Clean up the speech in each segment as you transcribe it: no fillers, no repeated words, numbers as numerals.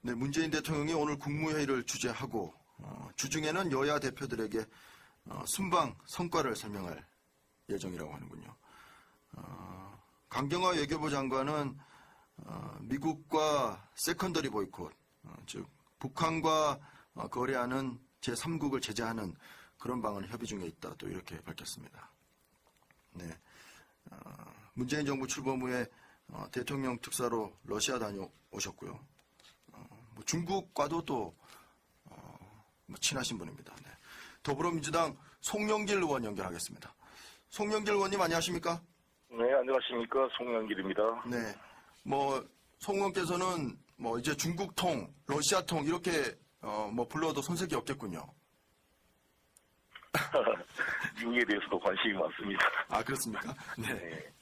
네, 문재인 대통령이 오늘 국무회의를 주재하고 주중에는 여야 대표들에게 순방 성과를 설명할 예정이라고 하는군요. 강경화 외교부 장관은 미국과 세컨더리 보이콧, 즉 북한과 거래하는 제3국을 제재하는 그런 방안을 협의 중에 있다, 또 이렇게 밝혔습니다. 네, 문재인 정부 출범 후에 대통령 특사로 러시아 다녀오셨고요. 뭐 중국과도 또 뭐 친하신 분입니다. 네. 더불어민주당 송영길 의원 연결하겠습니다. 송영길 의원님 안녕하십니까? 네, 안녕하십니까. 송영길입니다. 네, 뭐 송 의원께서는 뭐 이제 중국통, 러시아통 이렇게 뭐 불러도 손색이 없겠군요. 미국에 대해서도 관심이 많습니다. 아, 그렇습니까? 네. 네.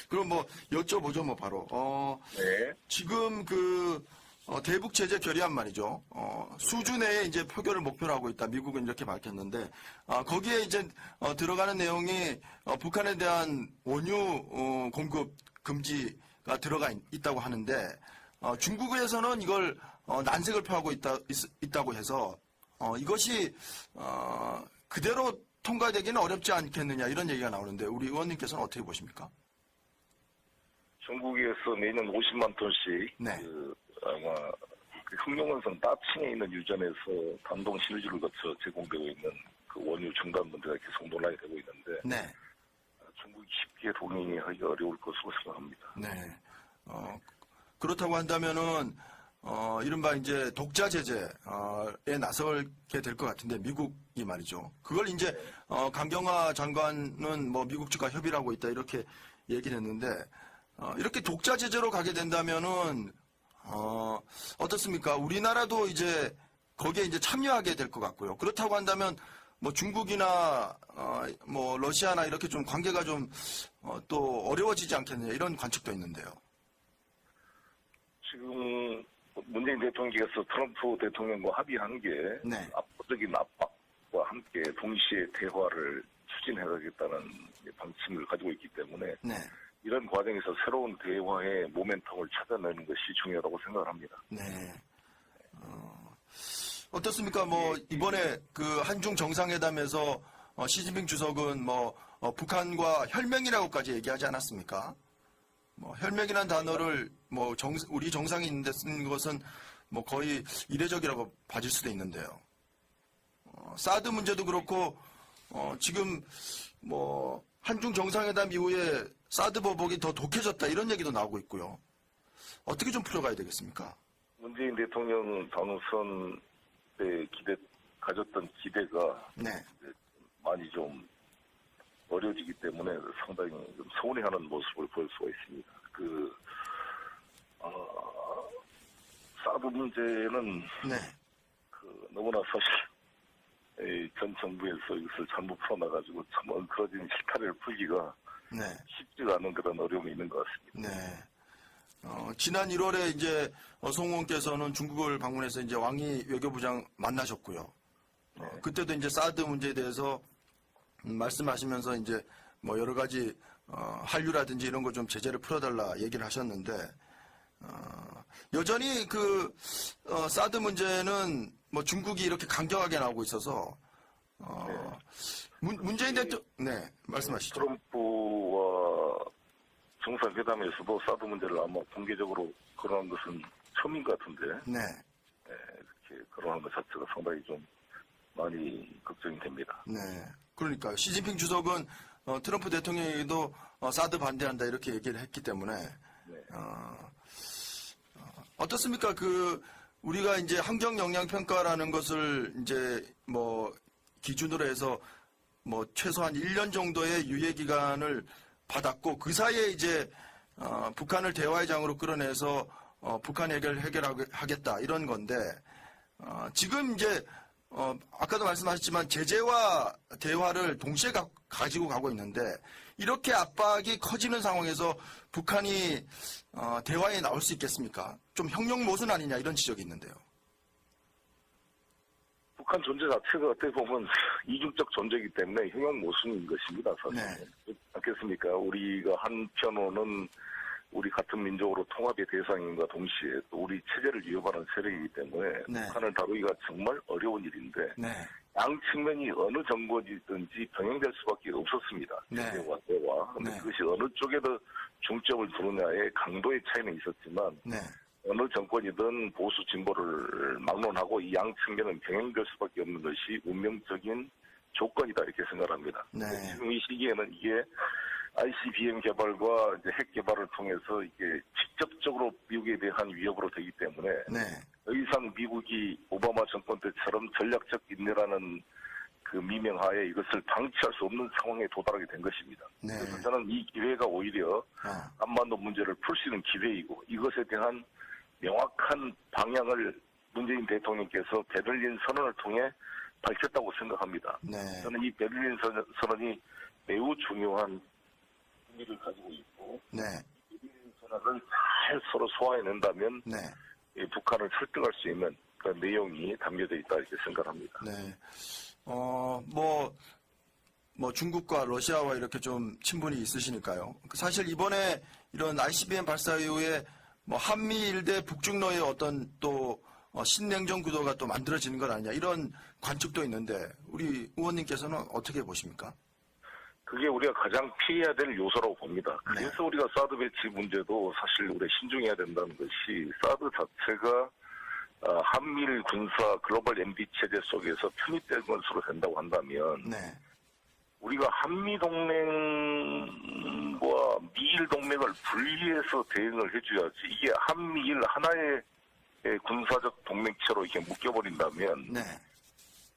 그럼 뭐 여쭤보죠, 뭐 바로. 네. 지금 대북 제재 결의안 말이죠. 수준의 이제 표결을 목표로 하고 있다. 미국은 이렇게 밝혔는데, 거기에 이제 들어가는 내용이 북한에 대한 원유 공급 금지가 들어가 있다고 하는데, 중국에서는 이걸 난색을 표하고 있다고 해서 이것이 그대로 통과되기는 어렵지 않겠느냐 이런 얘기가 나오는데 우리 의원님께서는 어떻게 보십니까? 중국에서 매년 50만 톤씩 네. 아마 흑룡원선 따칭에 있는 유전에서 단동 실주를 거쳐 제공되고 있는 그 원유 중단 문제가 계속 논란이 되고 있는데 네. 중국이 쉽게 동의하기 어려울 것으로 생각합니다. 네. 그렇다고 한다면은 이른바 이제 독자 제재에 나설게 될 것 같은데 미국이 말이죠. 그걸 이제 강경화 장관은 뭐 미국 측과 협의를 하고 있다 이렇게 얘기를 했는데 이렇게 독자 제재로 가게 된다면은 어떻습니까? 우리나라도 이제 거기에 이제 참여하게 될 것 같고요. 그렇다고 한다면 뭐 중국이나 뭐 러시아나 이렇게 좀 관계가 좀 또 어려워지지 않겠느냐 이런 관측도 있는데요. 지금 문재인 대통령께서 트럼프 대통령과 합의한 게 네. 압도적인 압박과 함께 동시에 대화를 추진해가겠다는 방침을 가지고 있기 때문에 네. 이런 과정에서 새로운 대화의 모멘텀을 찾아내는 것이 중요하다고 생각을 합니다. 네. 어떻습니까? 뭐 이번에 그 한중 정상회담에서 시진핑 주석은 뭐 북한과 혈맹이라고까지 얘기하지 않았습니까? 뭐 혈맹이라는 단어를 뭐 우리 정상이 있는데 쓰는 것은 뭐 거의 이례적이라고 봐질 수도 있는데요. 사드 문제도 그렇고 지금 뭐 한중 정상회담 이후에 사드 보복이 더 독해졌다 이런 얘기도 나오고 있고요. 어떻게 좀 풀어가야 되겠습니까? 문재인 대통령 당선 때 가졌던 기대가 네. 많이 좀 어려지기 때문에 상당히 좀 서운해하는 모습을 볼 수가 있습니다. 사드 문제는 네. 너무나 사실 전 정부에서 이것을 잘못 풀어놔가지고 참 엉클어진 실타래를 풀기가 네. 쉽지가 않은 그런 어려움이 있는 것 같습니다. 네. 지난 1월에 이제 송 의원께서는 중국을 방문해서 이제 왕이 외교부장 만나셨고요. 그때도 이제 사드 문제에 대해서 말씀하시면서 이제 뭐 여러 가지 한류라든지 이런 거 좀 제재를 풀어달라 얘기를 하셨는데 여전히 사드 문제는 뭐 중국이 이렇게 강경하게 나오고 있어서 문재인 대통령 네 말씀하시죠. 트럼프와 정상회담에서도 사드 문제를 아마 공개적으로 거론한 것은 처음인 것 같은데 네. 이렇게 거론한 것 자체가 상당히 좀 많이 걱정이 됩니다. 네. 그러니까요. 시진핑 주석은 트럼프 대통령에게도 사드 반대한다 이렇게 얘기를 했기 때문에 네. 어떻습니까? 우리가 이제 환경 영향 평가라는 것을 이제 뭐 기준으로 해서 뭐 최소한 1년 정도의 유예 기간을 받았고 그 사이에 이제 북한을 대화의 장으로 끌어내서 북한 해결하겠다 이런 건데 지금 이제 아까도 말씀하셨지만 제재와 대화를 동시에 가지고 가고 있는데 이렇게 압박이 커지는 상황에서 북한이 대화에 나올 수 있겠습니까? 좀 형용 모순 아니냐 이런 지적이 있는데요. 북한 존재 자체가 어떻게 보면 이중적 존재이기 때문에 형용 모순인 것입니다. 사실. 네. 않겠습니까? 우리가 한편으로는 우리 같은 민족으로 통합의 대상인과 동시에 또 우리 체제를 위협하는 세력이기 때문에 네. 북한을 다루기가 정말 어려운 일인데 네. 양 측면이 어느 정권이든지 병행될 수밖에 없었습니다. 네. 체제와 대화. 근데 네. 그것이 어느 쪽에 더 중점을 두느냐의 강도의 차이는 있었지만 네. 어느 정권이든 보수 진보를 막론하고 이 양 측면은 병행될 수밖에 없는 것이 운명적인 조건이다 이렇게 생각합니다. 네. 지금 이 시기에는 이게 ICBM 개발과 이제 핵 개발을 통해서 이게 직접적으로 미국에 대한 위협으로 되기 때문에 네. 더 이상 미국이 오바마 정권 때처럼 전략적 인내라는 그 미명하에 이것을 방치할 수 없는 상황에 도달하게 된 것입니다. 네. 그래서 저는 이 기회가 오히려 아. 한반도 문제를 풀 수 있는 기회이고 이것에 대한 명확한 방향을 문재인 대통령께서 베를린 선언을 통해 밝혔다고 생각합니다. 네. 저는 이 베를린 선언이 매우 중요한 의미를 가지고 있고 네. 베를린 선언을 잘 서로 소화해낸다면 네. 북한을 설득할 수 있는 그런 내용이 담겨져 있다 이렇게 생각합니다. 네. 뭐 중국과 러시아와 이렇게 좀 친분이 있으시니까요. 사실 이번에 이런 ICBM 발사 이후에 뭐 한미일 대 북중러의 어떤 또 신냉전 구도가 또 만들어지는 것 아니냐 이런 관측도 있는데 우리 의원님께서는 어떻게 보십니까? 그게 우리가 가장 피해야 될 요소라고 봅니다. 그래서 네. 우리가 사드 배치 문제도 사실 우리가 신중해야 된다는 것이 사드 자체가 한미일 군사 글로벌 MB 체제 속에서 편입된 것으로 된다고 한다면 네. 우리가 한미 동맹과 미일 동맹을 분리해서 대응을 해줘야지 이게 한미일 하나의 군사적 동맹체로 이렇게 묶여버린다면 네.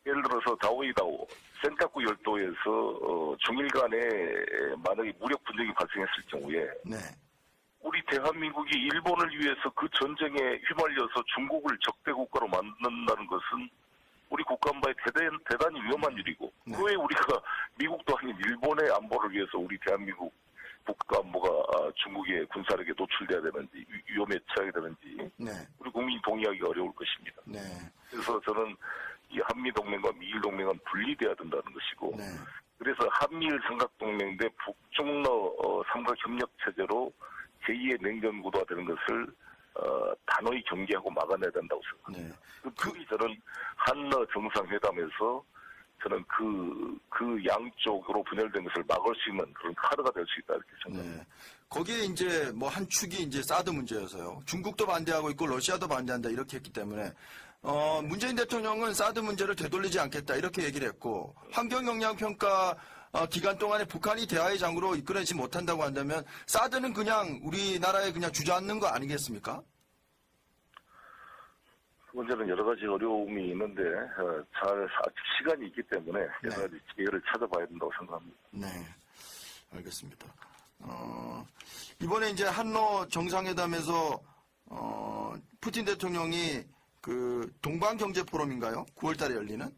예를 들어서 다오이다오 센카쿠 열도에서 중일 간에 만약에 무력 분쟁이 발생했을 경우에 네. 우리 대한민국이 일본을 위해서 그 전쟁에 휘말려서 중국을 적대 국가로 만든다는 것은 우리 국가안보에 대단히 위험한 일이고 네. 왜 우리가 미국도 아닌 일본의 안보를 위해서 우리 대한민국 국가안보가 중국의 군사력에 노출돼야 되는지 위험에 처하게 되는지 네. 우리 국민이 동의하기가 어려울 것입니다. 네. 그래서 저는 이 한미동맹과 미일동맹은 분리돼야 된다는 것이고 네. 그래서 한미일 삼각동맹 대 북중러 삼각협력체제로 제2의 냉전구도가 되는 것을 단호히 경계하고 막아내야 된다고 생각합니다. 네. 그게 저는 한러 정상회담에서 저는 그 양쪽으로 분열된 것을 막을 수 있는 그런 카드가 될 수 있다 이렇게 생각합니다. 네. 거기에 이제 뭐 한 축이 이제 사드 문제여서요. 중국도 반대하고 있고 러시아도 반대한다 이렇게 했기 때문에 문재인 대통령은 사드 문제를 되돌리지 않겠다 이렇게 얘기를 했고 환경 영향 평가 기간 동안에 북한이 대화의 장으로 이끌어내지 못한다고 한다면 사드는 그냥 우리나라에 그냥 주저앉는 거 아니겠습니까? 그 문제는 여러 가지 어려움이 있는데 아직 시간이 있기 때문에 여러 가지 기회를 찾아봐야 된다고 생각합니다. 네, 알겠습니다. 이번에 이제 한러 정상회담에서 푸틴 대통령이 그 동방경제 포럼인가요? 9월달에 열리는?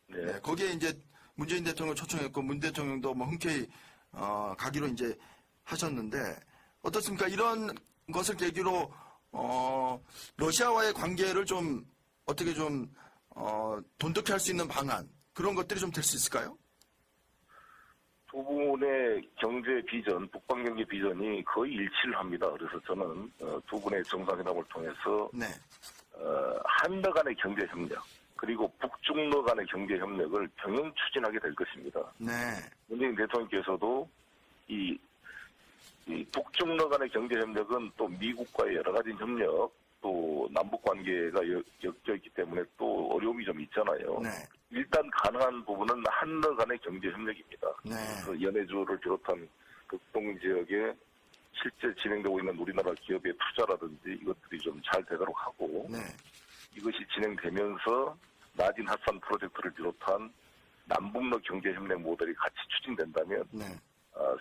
네. 네, 거기에 이제 문재인 대통령 초청했고 문 대통령도 뭐 흔쾌히 가기로 이제 하셨는데 어떻습니까? 이런 것을 계기로 러시아와의 관계를 좀 어떻게 좀 돈독히 할 수 있는 방안 그런 것들이 좀 될 수 있을까요? 두 분의 경제 비전, 북방 경제 비전이 거의 일치를 합니다. 그래서 저는 두 분의 정상회담을 통해서 네, 한러 간의 경제 협력 그리고 북중러 간의 경제 협력을 병행 추진하게 될 것입니다. 네, 문재인 대통령께서도 이 북중러 간의 경제 협력은 또 미국과의 여러 가지 협력, 또 남북 관계가 엮여 있기 때문에 또 어려움이 좀 있잖아요. 네, 일단 가능한 부분은 한러 간의 경제 협력입니다. 네, 그래서 연해주를 비롯한 극동 지역에 실제 진행되고 있는 우리나라 기업의 투자라든지 이것들이 좀 잘 되도록 하고 네, 이것이 진행되면서 나진 핫산 프로젝트를 비롯한 남북러 경제협력 모델이 같이 추진된다면 네,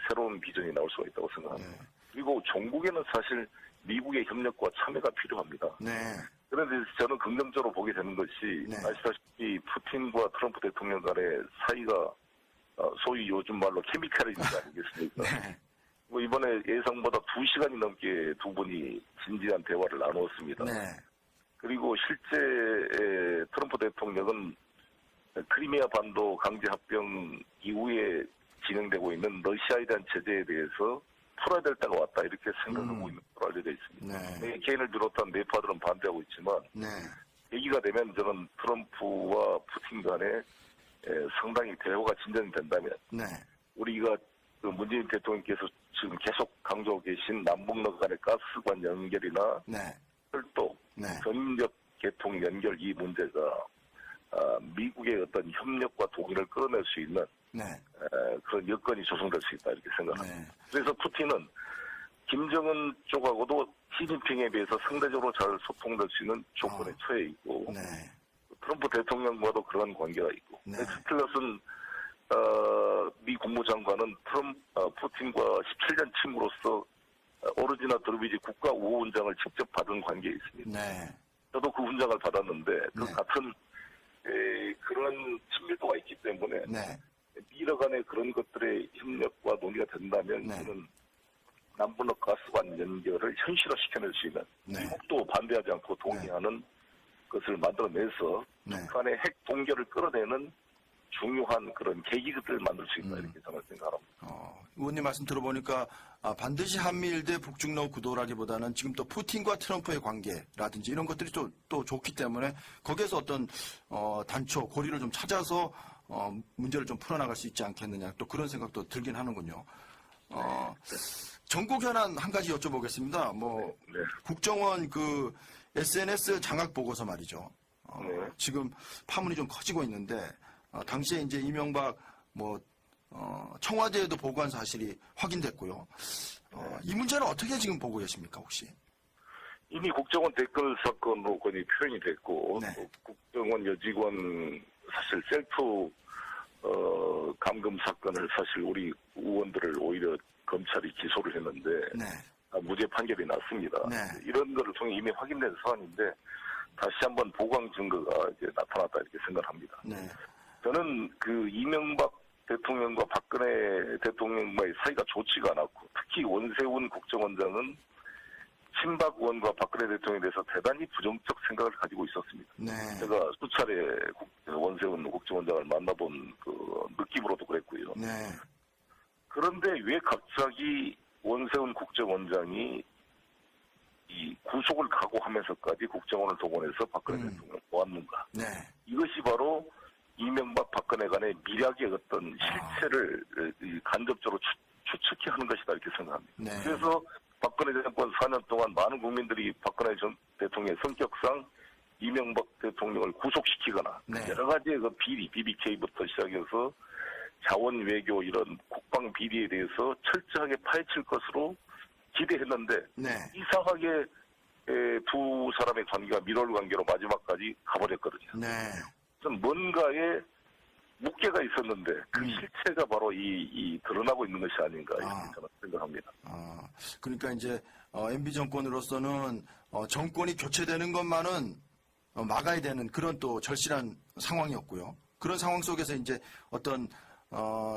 새로운 비전이 나올 수가 있다고 생각합니다. 네. 그리고 종국에는 사실 미국의 협력과 참여가 필요합니다. 네, 그런데 저는 긍정적으로 보게 되는 것이 네. 아시다시피 푸틴과 트럼프 대통령 간의 사이가 소위 요즘 말로 케미칼이지 아니겠습니까? 네, 뭐 이번에 예상보다 2시간이 넘게 두 분이 진지한 대화를 나누었습니다. 네, 그리고 실제 트럼프 대통령은 크리미아 반도 강제 합병 이후에 진행되고 있는 러시아에 대한 제재에 대해서 풀어야 될 때가 왔다 이렇게 생각하고 있는 걸로 알려져 있습니다. 네. 개인을 비롯한 네파들은 반대하고 있지만 네. 계기가 되면 저는 트럼프와 푸틴 간에 상당히 대화가 진전이 된다면 네. 우리가 그 문재인 대통령께서 지금 계속 강조하고 계신 남북러 간의 가스관 연결이나 네. 철도, 네. 전력 개통 연결 이 문제가 미국의 어떤 협력과 동의를 끌어낼 수 있는 네. 그런 여건이 조성될 수 있다 이렇게 생각합니다. 네. 그래서 푸틴은 김정은 쪽하고도 시진핑에 비해서 상대적으로 잘 소통될 수 있는 조건에 처해 있고 네. 트럼프 대통령과도 그런 관계가 있고 네. 스틸러슨 미 국무장관은 푸틴과 17년 친구로서 오르지나 드루비지 국가 우호 훈장을 직접 받은 관계에 있습니다. 네. 저도 그 훈장을 받았는데 그 네. 같은 그런 친밀도가 있기 때문에 네. 미러 간의 그런 것들의 협력과 논의가 된다면 네. 저는 남북러 가스관 연결을 현실화시켜낼 수 있는 네. 미국도 반대하지 않고 동의하는 것을 만들어내서 네. 북한의 핵 동결을 끌어내는 중요한 그런 계기들을 만들 수 있다 이렇게 저는 생각합니다. 의원님 말씀 들어보니까 반드시 한미일 대 북중러 구도라기보다는 지금 또 푸틴과 트럼프의 관계라든지 이런 것들이 또 좋기 때문에 거기에서 어떤 단초, 고리를 좀 찾아서 문제를 좀 풀어나갈 수 있지 않겠느냐 또 그런 생각도 들긴 하는군요. 전국 현안 한 가지 여쭤보겠습니다. 네. 국정원 그 SNS 장악 보고서 말이죠. 네. 지금 파문이 좀 커지고 있는데 당시에 이제 이명박 청와대에도 보고한 사실이 확인됐고요. 이 문제는 어떻게 지금 보고 계십니까 혹시? 이미 국정원 댓글 사건으로 거의 표현이 됐고 네. 또 국정원 여직원 사실 셀프 감금 사건을 사실 우리 의원들을 오히려 검찰이 기소를 했는데 네. 무죄 판결이 났습니다. 네. 이런 것을 통해 이미 확인된 사안인데 다시 한번 보강 증거가 이제 나타났다 이렇게 생각합니다. 네. 저는 그 이명박 대통령과 박근혜 대통령과의 사이가 좋지가 않았고 특히 원세훈 국정원장은 친박 의원과 박근혜 대통령에 대해서 대단히 부정적 생각을 가지고 있었습니다. 네. 제가 수차례 원세훈 국정원장을 만나본 그 느낌으로도 그랬고요. 네. 그런데 왜 갑자기 원세훈 국정원장이 이 구속을 각오하면서까지 국정원을 동원해서 박근혜 대통령을 모았는가? 네. 이것이 바로 이명박 박근혜 간의 미략의 어떤 실체를 간접적으로 추측해 하는 것이다 이렇게 생각합니다. 네. 그래서 박근혜 정권 4년 동안 많은 국민들이 박근혜 전 대통령의 성격상 이명박 대통령을 구속시키거나 네. 여러 가지의 그 비리, BBK부터 시작해서 자원 외교 이런 국방 비리에 대해서 철저하게 파헤칠 것으로 기대했는데 네. 이상하게 두 사람의 관계가 밀월 관계로 마지막까지 가버렸거든요. 네. 좀 뭔가에 묵계가 있었는데 그 실체가 바로 이 드러나고 있는 것이 아닌가 이렇게 저는 생각합니다. 그러니까 이제 MB 정권으로서는 정권이 교체되는 것만은 막아야 되는 그런 또 절실한 상황이었고요. 그런 상황 속에서 이제 어떤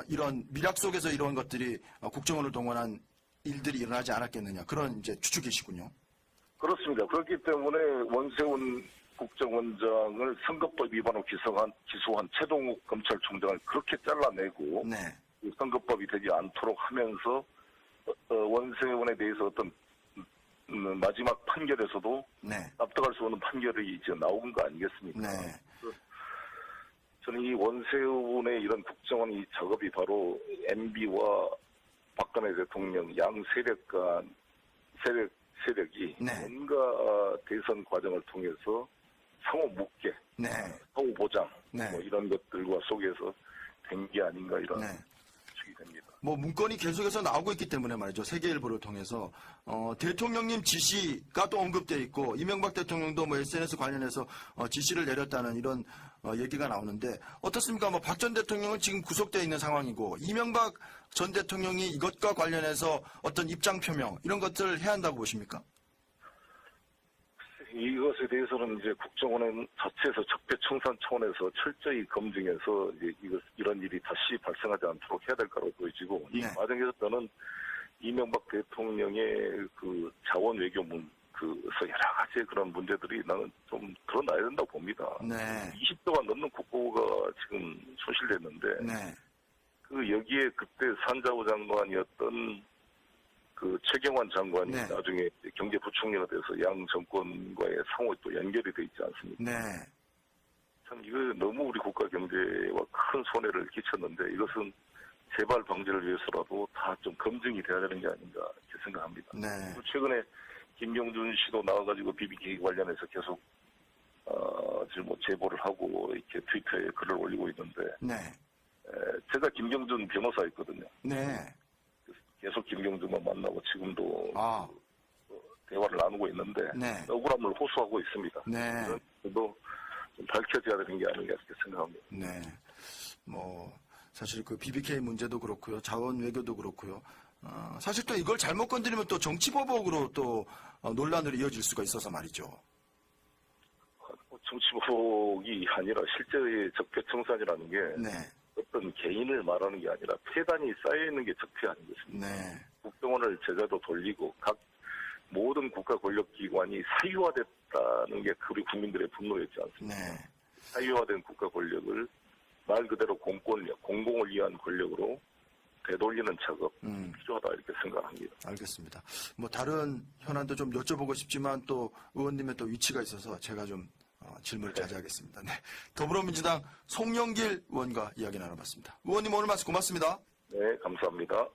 이런 미락 속에서 이런 것들이 국정원을 동원한 일들이 일어나지 않았겠느냐 그런 이제 추측이시군요. 그렇습니다. 그렇기 때문에 원세훈 국정원장을 선거법 위반으로 기소한 최동욱 검찰총장을 그렇게 잘라내고 네. 선거법이 되지 않도록 하면서 원세훈에 대해서 어떤 마지막 판결에서도 네. 납득할 수 없는 판결이 이제 나온 거 아니겠습니까? 네. 저는 이 원세훈의 이런 국정원 이 작업이 바로 MB와 박근혜 대통령 양 세력이 네. 뭔가 대선 과정을 통해서 상호 묵계, 네. 상호 보장 네. 뭐 이런 것들과 속에서 된 게 아닌가 이런 네. 추측이 됩니다. 문건이 계속해서 나오고 있기 때문에 말이죠. 세계일보를 통해서 대통령님 지시가 또 언급돼 있고 이명박 대통령도 SNS 관련해서 지시를 내렸다는 이런 얘기가 나오는데 어떻습니까? 박 전 대통령은 지금 구속되어 있는 상황이고 이명박 전 대통령이 이것과 관련해서 어떤 입장 표명 이런 것들을 해야 한다고 보십니까? 이것에 대해서는 이제 국정원 자체에서 적폐청산 차원에서 철저히 검증해서 이제 이런 일이 다시 발생하지 않도록 해야 될 거라고 보여지고 이 네. 과정에서 저는 이명박 대통령의 그 자원 외교 여러 가지 그런 문제들이 나는 좀 드러나야 된다고 봅니다. 네. 20조가 넘는 국고가 지금 손실됐는데 네. 그 여기에 그때 산자부 장관이었던 그 최경환 장관이 네. 나중에 경제부총리가 돼서 양 정권과의 상호 또 연결이 돼 있지 않습니까? 네. 참 이거 너무 우리 국가 경제와 큰 손해를 끼쳤는데 이것은 재발 방지를 위해서라도 다 좀 검증이 돼야 되는 게 아닌가 이렇게 생각합니다. 네. 그리고 최근에 김경준 씨도 나와가지고 BBK 관련해서 계속 지금 뭐 제보를 하고 이렇게 트위터에 글을 올리고 있는데 네. 제가 김경준 변호사였거든요. 네. 계속 김경준만 만나고 지금도 아. 대화를 나누고 있는데 네. 억울함을 호소하고 있습니다. 네. 그래도 좀 밝혀져야 되는 게 아닌가 이렇게 생각합니다. 네. 뭐 사실 그 BBK 문제도 그렇고요. 자원 외교도 그렇고요. 사실 또 이걸 잘못 건드리면 또 정치보복으로 또 논란으로 이어질 수가 있어서 말이죠. 정치보복이 아니라 실제의 적폐청산이라는 게 네. 어떤 개인을 말하는 게 아니라 폐단이 쌓여있는 게 적폐 아니겠습니까? 네. 국정원을 제자도 돌리고 각 모든 국가 권력기관이 사유화됐다는 게 우리 국민들의 분노였지 않습니까? 네. 사유화된 국가 권력을 말 그대로 공권력, 공공을 위한 권력으로 되돌리는 작업 필요하다 이렇게 생각합니다. 알겠습니다. 뭐 다른 현안도 좀 여쭤보고 싶지만 또 의원님의 또 위치가 있어서 제가 좀 질문을 자제하겠습니다. 네. 더불어민주당 송영길 의원과 이야기 나눠봤습니다. 의원님 오늘 말씀 고맙습니다. 네, 감사합니다.